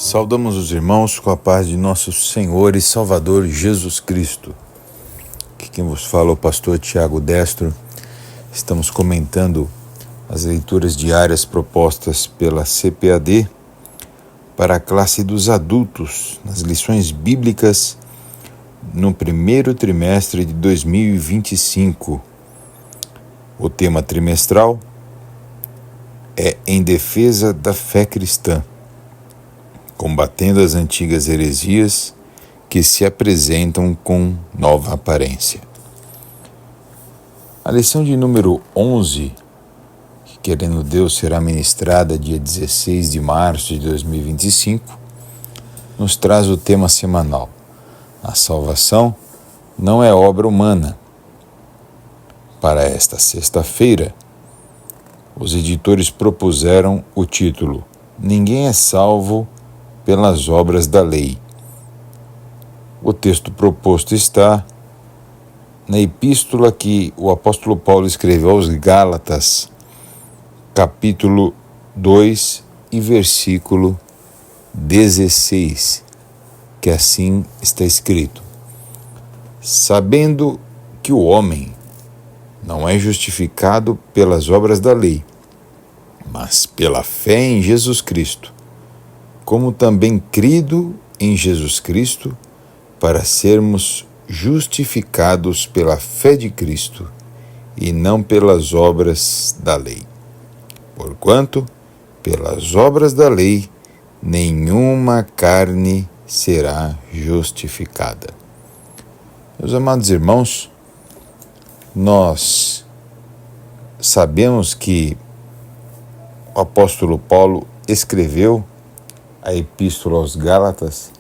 Saudamos os irmãos com a paz de nosso Senhor e Salvador Jesus Cristo. Aqui quem vos fala é o pastor Tiago Destro. Estamos comentando as leituras diárias propostas pela CPAD para a classe dos adultos, nas lições bíblicas no primeiro trimestre de 2025. O tema trimestral é Em Defesa da Fé Cristã, combatendo as antigas heresias que se apresentam com nova aparência. A lição de número 11, que querendo Deus será ministrada dia 16 de março de 2025, nos traz o tema semanal: a salvação não é obra humana. Para esta sexta-feira, os editores propuseram o título Ninguém é salvo pelas obras da lei. O texto proposto está na epístola que o apóstolo Paulo escreveu aos Gálatas, capítulo 2 e versículo 16, que assim está escrito: sabendo que o homem não é justificado pelas obras da lei, mas pela fé em Jesus Cristo, como também crido em Jesus Cristo, para sermos justificados pela fé de Cristo e não pelas obras da lei. Porquanto, pelas obras da lei, nenhuma carne será justificada. Meus amados irmãos, nós sabemos que o apóstolo Paulo escreveu a epístola aos Gálatas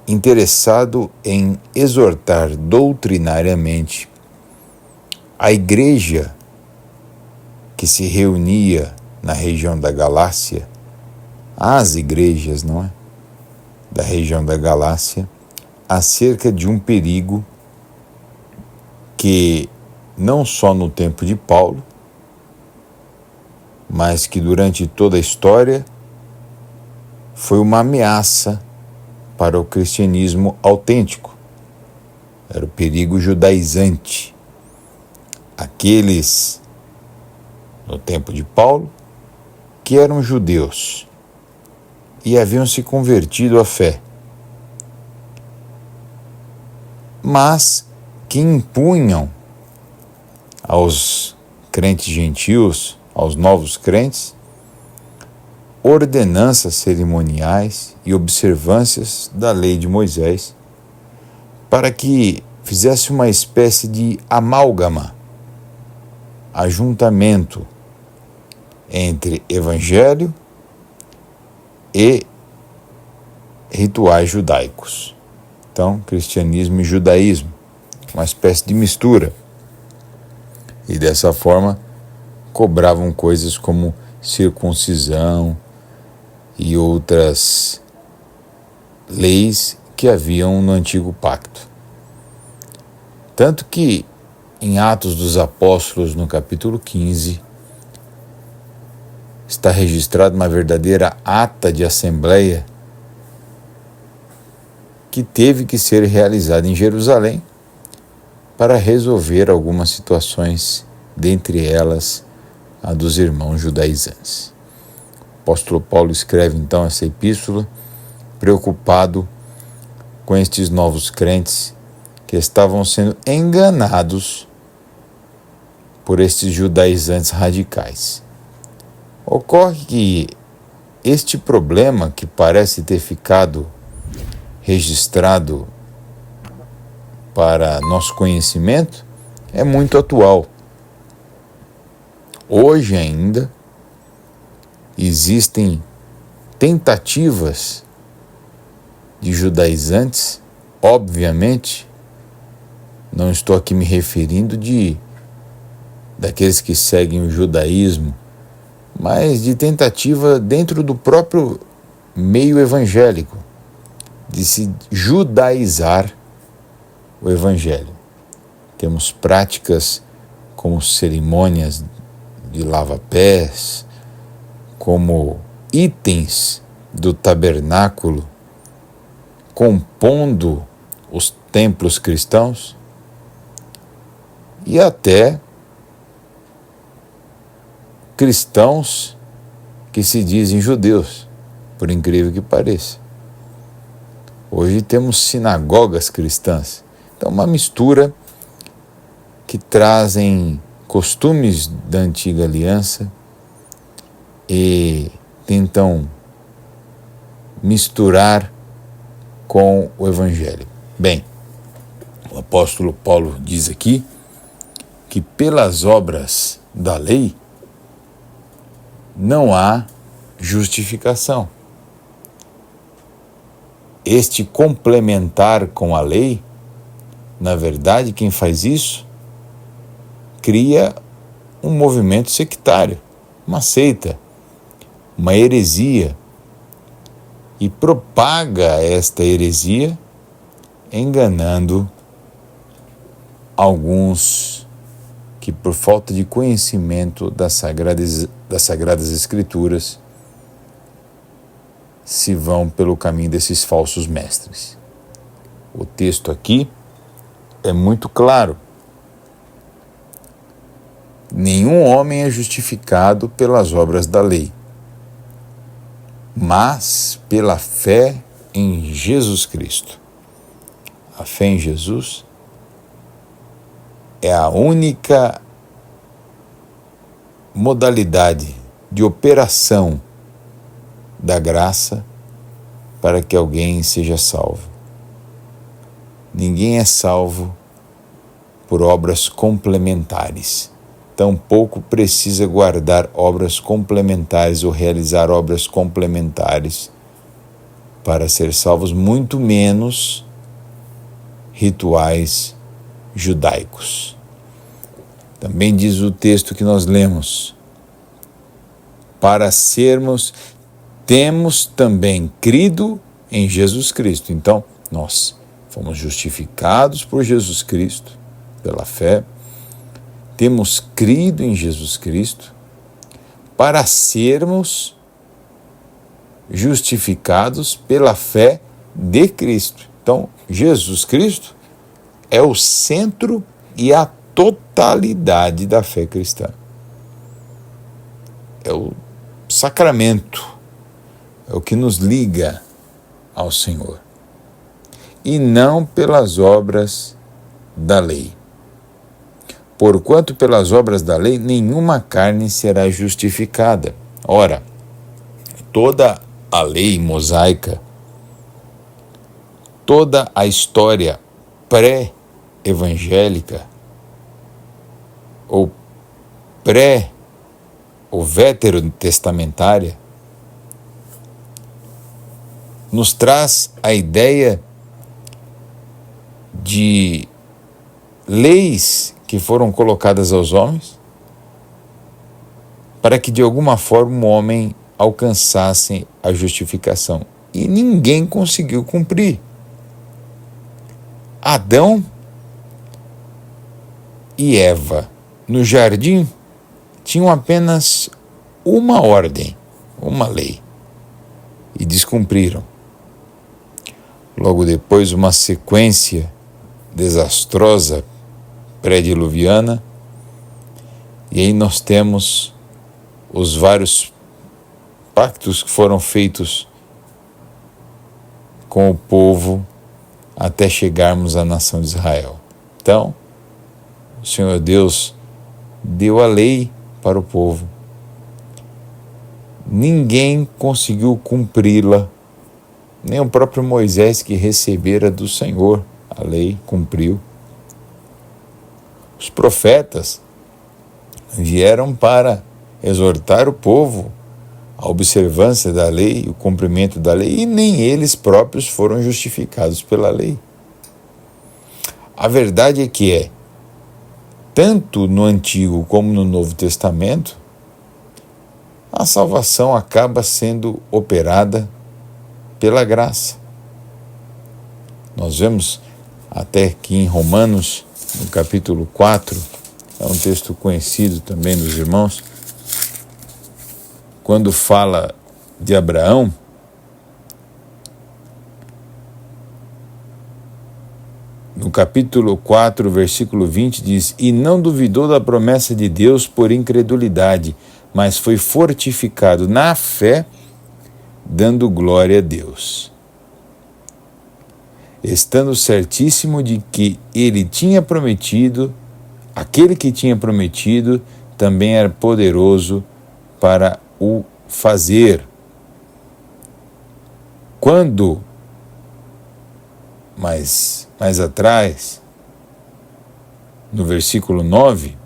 interessado em exortar doutrinariamente a igreja que se reunia na região da Galácia, as igrejas, não é? Da região da Galácia, acerca de um perigo que não só no tempo de Paulo, mas que durante toda a história foi uma ameaça para o cristianismo autêntico. Era o perigo judaizante. Aqueles, no tempo de Paulo, que eram judeus e haviam se convertido à fé, mas que impunham aos crentes gentios, aos novos crentes, ordenanças cerimoniais e observâncias da lei de Moisés, para que fizesse uma espécie de amálgama, ajuntamento entre evangelho e rituais judaicos. Então, cristianismo e judaísmo, uma espécie de mistura. E dessa forma, cobravam coisas como circuncisão e outras leis que haviam no Antigo Pacto. Tanto que, em Atos dos Apóstolos, no capítulo 15, está registrada uma verdadeira ata de assembleia que teve que ser realizada em Jerusalém para resolver algumas situações, dentre elas a dos irmãos judaizantes. O apóstolo Paulo escreve então essa epístola preocupado com estes novos crentes que estavam sendo enganados por estes judaizantes radicais. Ocorre que este problema, que parece ter ficado registrado para nosso conhecimento, é muito atual. Hoje ainda existem tentativas de judaizantes, obviamente, não estou aqui me referindo daqueles que seguem o judaísmo, mas de tentativa dentro do próprio meio evangélico, de se judaizar o evangelho. Temos práticas como cerimônias de lava-pés, como itens do tabernáculo compondo os templos cristãos e até cristãos que se dizem judeus, por incrível que pareça. Hoje temos sinagogas cristãs. Então, uma mistura que trazem costumes da antiga aliança e tentam misturar com o Evangelho. Bem, o apóstolo Paulo diz aqui que pelas obras da lei não há justificação. Este complementar com a lei, na verdade, quem faz isso cria um movimento sectário, uma seita, uma heresia, e propaga esta heresia enganando alguns que, por falta de conhecimento das Sagradas Escrituras, se vão pelo caminho desses falsos mestres. O texto aqui é muito claro. Nenhum homem é justificado pelas obras da lei, mas pela fé em Jesus Cristo. A fé em Jesus é a única modalidade de operação da graça para que alguém seja salvo. Ninguém é salvo por obras complementares. Tampouco precisa guardar obras complementares ou realizar obras complementares para ser salvos, muito menos rituais judaicos. Também diz o texto que nós lemos: para sermos, temos também crido em Jesus Cristo. Então, nós fomos justificados por Jesus Cristo, pela fé, temos crido em Jesus Cristo, para sermos justificados pela fé de Cristo. Então, Jesus Cristo é o centro e a totalidade da fé cristã. É o sacramento, é o que nos liga ao Senhor, e não pelas obras da lei. Porquanto pelas obras da lei nenhuma carne será justificada. Ora, toda a lei mosaica, toda a história pré-evangélica ou ou veterotestamentária nos traz a ideia de leis que foram colocadas aos homens para que de alguma forma o homem alcançasse a justificação. E ninguém conseguiu cumprir. Adão e Eva no jardim tinham apenas uma ordem, uma lei, e descumpriram. Logo depois, uma sequência desastrosa pré-diluviana, e aí nós temos os vários pactos que foram feitos com o povo até chegarmos à nação de Israel. Então, o Senhor Deus deu a lei para o povo. Ninguém conseguiu cumpri-la, nem o próprio Moisés, que recebera do Senhor a lei, cumpriu. Os profetas vieram para exortar o povo à observância da lei, o cumprimento da lei, e nem eles próprios foram justificados pela lei. A verdade é que tanto no Antigo como no Novo Testamento, a salvação acaba sendo operada pela graça. Nós vemos até aqui em Romanos, no capítulo 4, é um texto conhecido também dos irmãos, quando fala de Abraão, no capítulo 4, versículo 20, diz: "E não duvidou da promessa de Deus por incredulidade, mas foi fortificado na fé, dando glória a Deus, estando certíssimo de que ele tinha prometido, aquele que tinha prometido também era poderoso para o fazer." Quando, mais atrás, no versículo 9,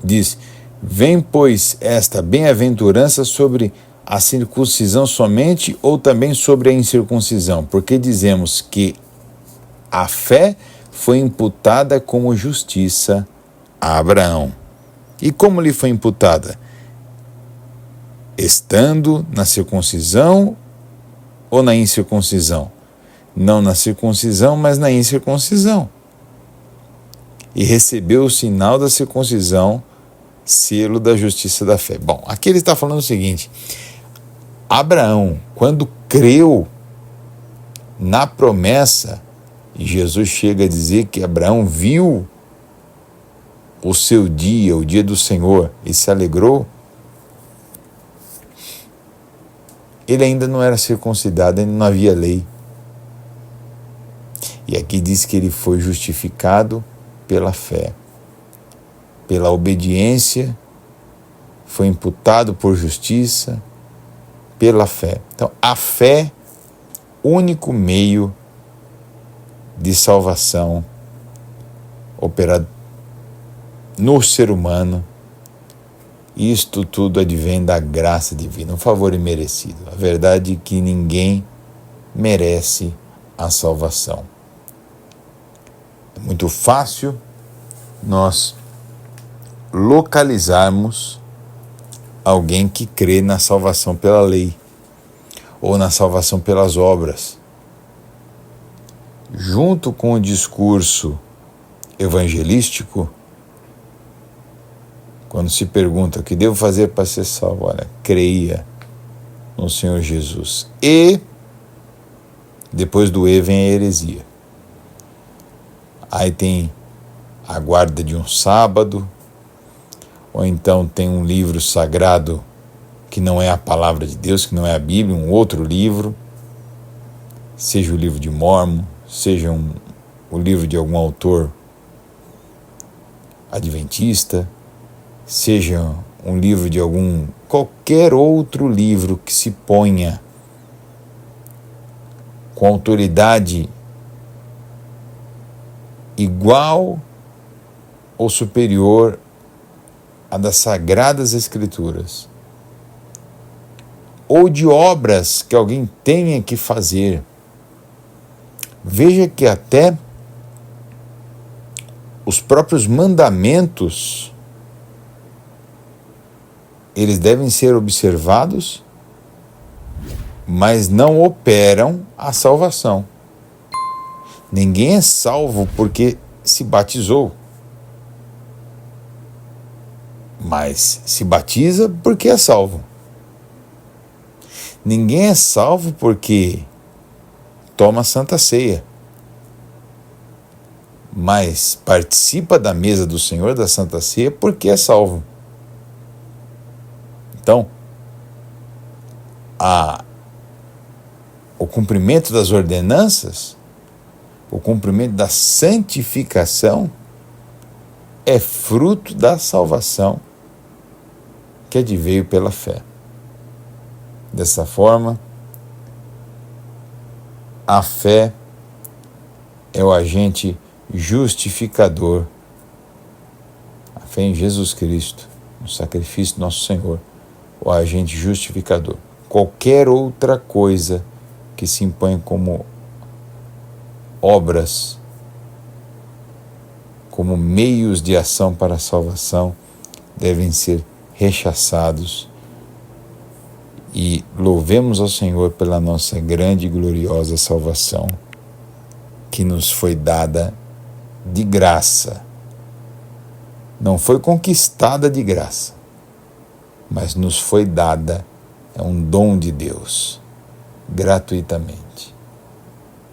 diz: "Vem, pois, esta bem-aventurança sobre a circuncisão somente ou também sobre a incircuncisão? Porque dizemos que a fé foi imputada como justiça a Abraão." E como lhe foi imputada? Estando na circuncisão ou na incircuncisão? Não na circuncisão, mas na incircuncisão. E recebeu o sinal da circuncisão, selo da justiça da fé. Bom, aqui ele está falando o seguinte: Abraão, quando creu na promessa, e Jesus chega a dizer que Abraão viu o seu dia, o dia do Senhor, e se alegrou, ele ainda não era circuncidado, ainda não havia lei. E aqui diz que ele foi justificado pela fé, pela obediência, foi imputado por justiça, pela fé. Então, a fé, único meio de salvação operado no ser humano. Isto tudo advém da graça divina, um favor imerecido. A verdade é que ninguém merece a salvação. É muito fácil nós localizarmos alguém que crê na salvação pela lei ou na salvação pelas obras. Junto com o discurso evangelístico, quando se pergunta o que devo fazer para ser salvo, olha, creia no Senhor Jesus. E depois do "e" vem a heresia. Aí tem a guarda de um sábado, ou então tem um livro sagrado que não é a palavra de Deus, que não é a Bíblia, um outro livro, seja o livro de Mórmon, seja o livro de algum autor adventista, seja um livro de qualquer outro livro que se ponha com autoridade igual ou superior à das Sagradas Escrituras, ou de obras que alguém tenha que fazer. Veja que até os próprios mandamentos, eles devem ser observados, mas não operam a salvação. Ninguém é salvo porque se batizou, mas se batiza porque é salvo. Ninguém é salvo porque toma Santa Ceia, mas participa da mesa do Senhor, da Santa Ceia, porque é salvo. Então, o cumprimento das ordenanças, o cumprimento da santificação é fruto da salvação que adveio pela fé. Dessa forma, a fé é o agente justificador. A fé em Jesus Cristo, no sacrifício do nosso Senhor, o agente justificador. Qualquer outra coisa que se impõe como obras, como meios de ação para a salvação, devem ser rechaçados. E louvemos ao Senhor pela nossa grande e gloriosa salvação, que nos foi dada de graça. Não foi conquistada de graça, mas nos foi dada É um dom de Deus, gratuitamente.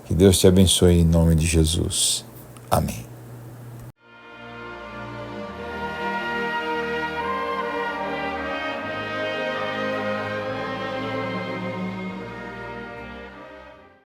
Que Deus te abençoe em nome de Jesus. Amém.